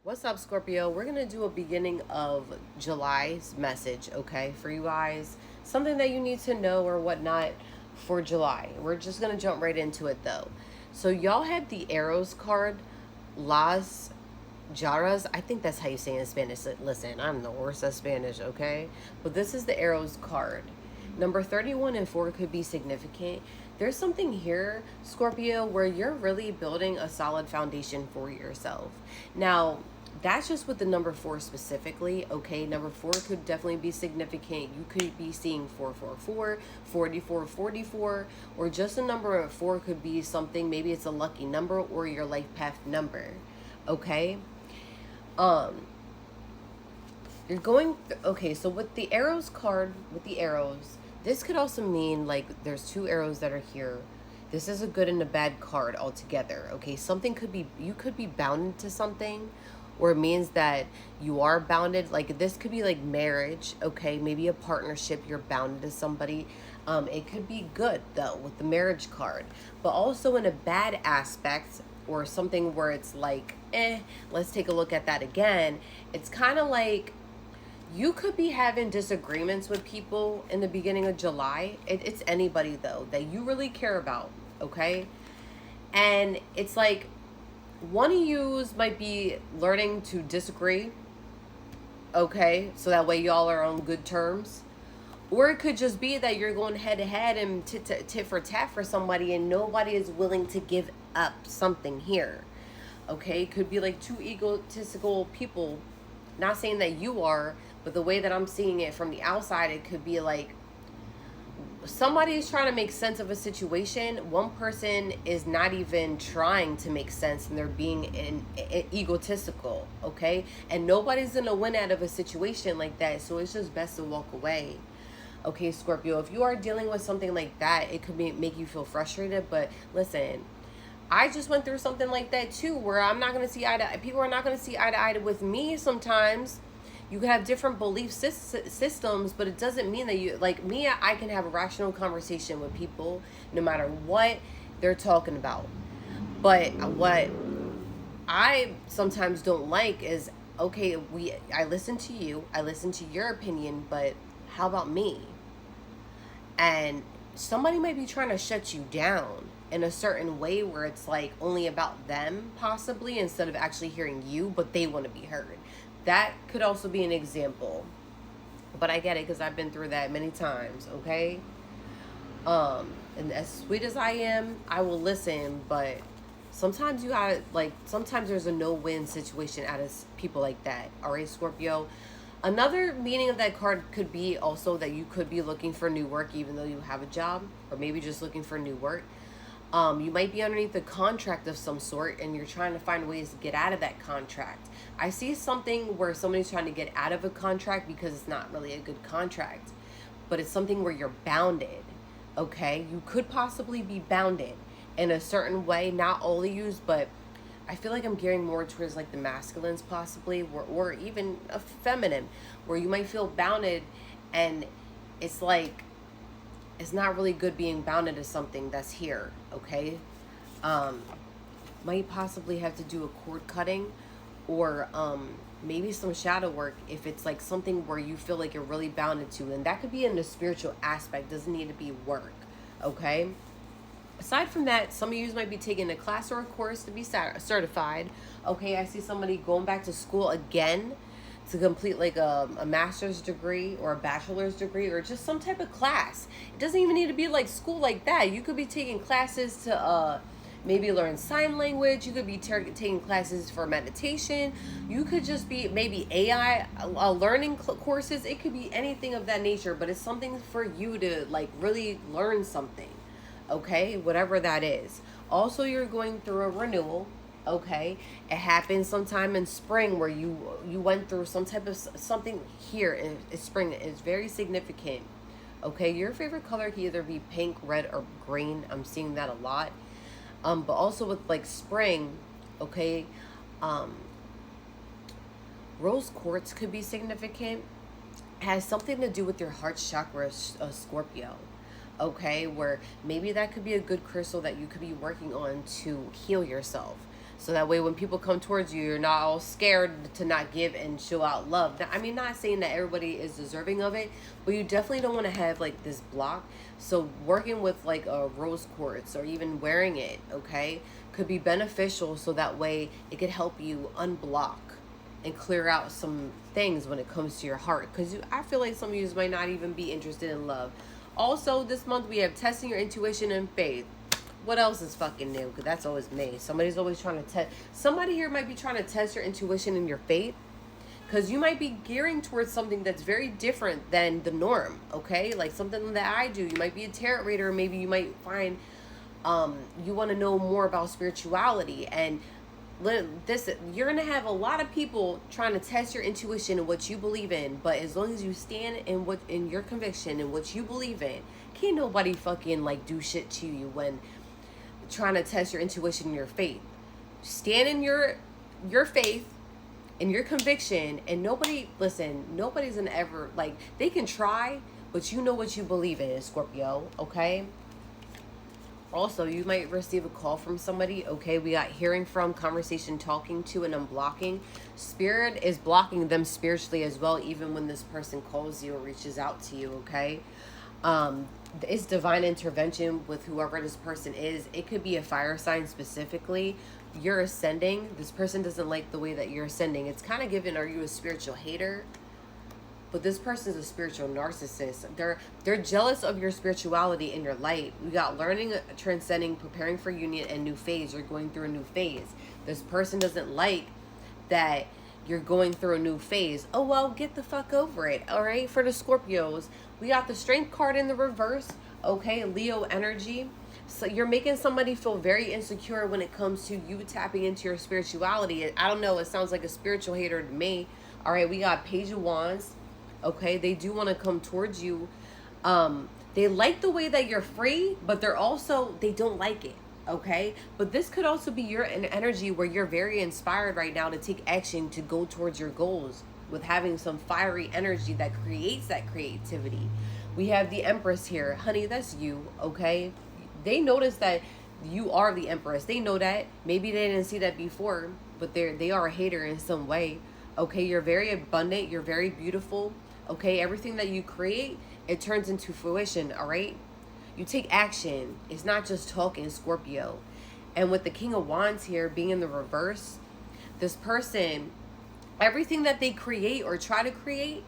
What's up, Scorpio? We're going to do a beginning of July's message, okay, for you guys. Something that you need to know or whatnot for July. We're just going to jump right into it, though. So, y'all had the Arrows card, Las Jaras. I think that's how you say it in Spanish. Listen, I'm the worst at Spanish, okay? But this is the Arrows card. Number 31 and 4 could be significant. There's something here, Scorpio, where you're really building a solid foundation for yourself. Now, that's just with the number 4 specifically, okay? Number 4 could definitely be significant. You could be seeing 444, 44, 44, or just a number of 4 could be something. Maybe it's a lucky number or your life path number, okay? You're going, okay, so with the arrows card, with the arrows, this could also mean like there's 2 arrows that are here. This is a good and a bad card altogether, okay? Something could be, you could be bound to something, or it means that you are bounded. Like this could be like marriage, okay? Maybe a partnership, you're bounded to somebody. It could be good though with the marriage card, but also in a bad aspect or something where it's like, let's take a look at that again. It's kind of like you could be having disagreements with people in the beginning of July. It's anybody though that you really care about, okay? And it's like one of yous might be learning to disagree, okay? So that way y'all are on good terms. Or it could just be that you're going head to head and tit for tat for somebody and nobody is willing to give up something here, okay? It could be like 2 egotistical people. Not saying that you are, but the way that I'm seeing it from the outside, it could be like somebody is trying to make sense of a situation. One person is not even trying to make sense and they're being egotistical, okay? And nobody's going to win out of a situation like that. So it's just best to walk away. Okay, Scorpio, if you are dealing with something like that, it could make you feel frustrated. But listen, I just went through something like that too, where I'm not going to see eye to eye. People are not going to see eye to eye with me sometimes. You can have different belief systems, but it doesn't mean that you, like me, I can have a rational conversation with people no matter what they're talking about. But what I sometimes don't like is, okay, I listen to you, I listen to your opinion, but how about me? And somebody might be trying to shut you down in a certain way where it's like only about them possibly instead of actually hearing you, but they want to be heard. That could also be an example. But I get it because I've been through that many times, okay? And as sweet as I am, I will listen, but sometimes you gotta, like, sometimes there's a no-win situation out of people like that. All right, Scorpio? Another meaning of that card could be also that you could be looking for new work even though you have a job, or maybe just looking for new work. You might be underneath a contract of some sort and you're trying to find ways to get out of that contract. I see something where somebody's trying to get out of a contract because it's not really a good contract, but it's something where you're bounded, okay? You could possibly be bounded in a certain way, not all of you, but I feel like I'm gearing more towards like the masculines possibly, or even a feminine, where you might feel bounded and it's like, it's not really good being bounded to something that's here, okay? Might possibly have to do a cord cutting or maybe some shadow work if it's like something where you feel like you're really bounded to. And that could be in the spiritual aspect, doesn't need to be work, okay? Aside from that, some of you might be taking a class or a course to be certified, okay? I see somebody going back to school again to complete like a master's degree or a bachelor's degree or just some type of class. It doesn't even need to be like school like that. You could be taking classes to maybe learn sign language. You could be taking classes for meditation. You could just be maybe AI learning courses. It could be anything of that nature, but it's something for you to like really learn something, okay? Whatever that is. Also, you're going through a renewal. Okay, it happens sometime in spring where you went through some type of something here in spring. It's very significant. Okay, your favorite color can either be pink, red, or green. I'm seeing that a lot. But also with like spring, okay, rose quartz could be significant. It has something to do with your heart chakra, Scorpio. Okay, where maybe that could be a good crystal that you could be working on to heal yourself. So that way when people come towards you, you're not all scared to not give and show out love. Now, I mean, not saying that everybody is deserving of it, but you definitely don't want to have like this block. So working with like a rose quartz or even wearing it, okay, could be beneficial, so that way it could help you unblock and clear out some things when it comes to your heart. Because I feel like some of you might not even be interested in love. Also, this month we have testing your intuition and faith. What else is fucking new? Because that's always me. Somebody's always trying to test. Somebody here might be trying to test your intuition and your faith. Because you might be gearing towards something that's very different than the norm. Okay? Like something that I do. You might be a tarot reader. Maybe you might find you want to know more about spirituality. And this, you're going to have a lot of people trying to test your intuition and what you believe in. But as long as you stand in your conviction and what you believe in, can't nobody fucking like do shit to you when trying to test your intuition and your faith. Stand in your faith and your conviction, and nobody's gonna ever, like, they can try, but you know what you believe in, Scorpio, okay? Also, you might receive a call from somebody, okay? We got hearing from, conversation, talking to, and unblocking. Spirit is blocking them spiritually as well, even when this person calls you or reaches out to you, okay? It's divine intervention with whoever this person is. It could be a fire sign specifically. You're ascending. This person doesn't like the way that you're ascending. It's kind of given, are you a spiritual hater? But this person is a spiritual narcissist. They're jealous of your spirituality and your light. We got learning, transcending, preparing for union, and new phase. You're going through a new phase. This person doesn't like that you're going through a new phase. Oh, well, get the fuck over it. All right. For the Scorpios, we got the strength card in the reverse. Okay. Leo energy. So you're making somebody feel very insecure when it comes to you tapping into your spirituality. I don't know. It sounds like a spiritual hater to me. All right. We got Page of Wands. Okay. They do want to come towards you. They like the way that you're free, but they don't like it. Okay, but this could also be your energy where you're very inspired right now to take action to go towards your goals with having some fiery energy that creates that creativity. We have the Empress here. Honey, that's you, okay? They notice that you are the Empress. They know that. Maybe they didn't see that before, but they are a hater in some way. Okay, you're very abundant. You're very beautiful. Okay, everything that you create, it turns into fruition, all right? You take action. It's not just talking, Scorpio. And with the King of Wands here being in the reverse, this person, everything that they create or try to create,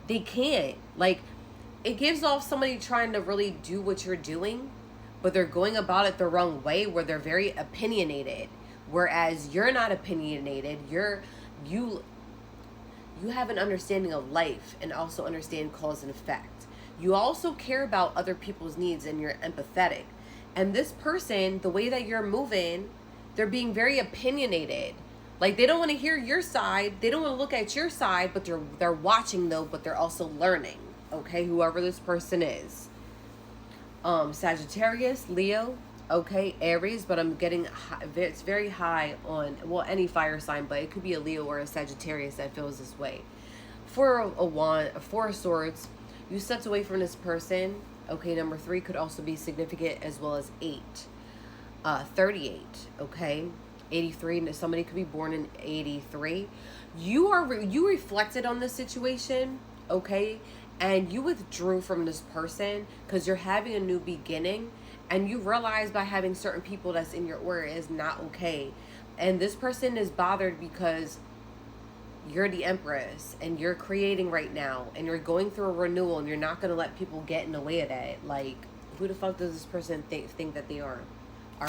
they can't. Like, it gives off somebody trying to really do what you're doing, but they're going about it the wrong way, where they're very opinionated. Whereas you're not opinionated. You have an understanding of life and also understand cause and effect. You also care about other people's needs and you're empathetic. And this person, the way that you're moving, they're being very opinionated. Like, they don't want to hear your side. They don't want to look at your side, but they're watching though, but they're also learning. Okay, whoever this person is. Sagittarius, Leo, okay, Aries, but I'm getting it's very high on, well, any fire sign, but it could be a Leo or a Sagittarius that feels this way. For a wand, 4 of Swords, you stepped away from this person. Okay, number 3 could also be significant, as well as 8. 38, okay? 83, somebody could be born in 83. You reflected on this situation, okay? And you withdrew from this person because you're having a new beginning. And you realize by having certain people that's in your aura is not okay. And this person is bothered because you're the Empress and you're creating right now and you're going through a renewal and you're not going to let people get in the way of that. Like, who the fuck does this person think that they are? All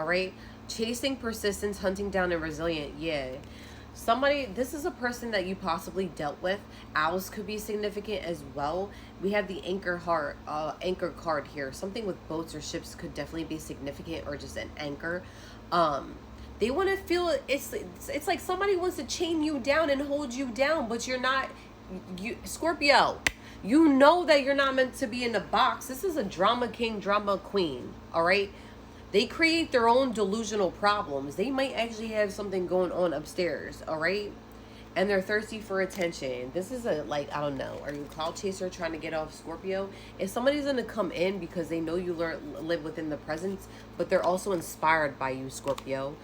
right. Chasing, persistence, hunting down, and resilient. Yeah. This is a person that you possibly dealt with. Owls could be significant as well. We have the anchor card here. Something with boats or ships could definitely be significant, or just an anchor. They want to feel it's like somebody wants to chain you down and hold you down, but you're not. Scorpio, you know that you're not meant to be in a box. This is a drama king, drama queen. All right. They create their own delusional problems. They might actually have something going on upstairs, all right? And they're thirsty for attention. This is a, like, I don't know. Are you a cloud chaser trying to get off Scorpio? If somebody's going to come in because they know you live within the presence, but they're also inspired by you, Scorpio.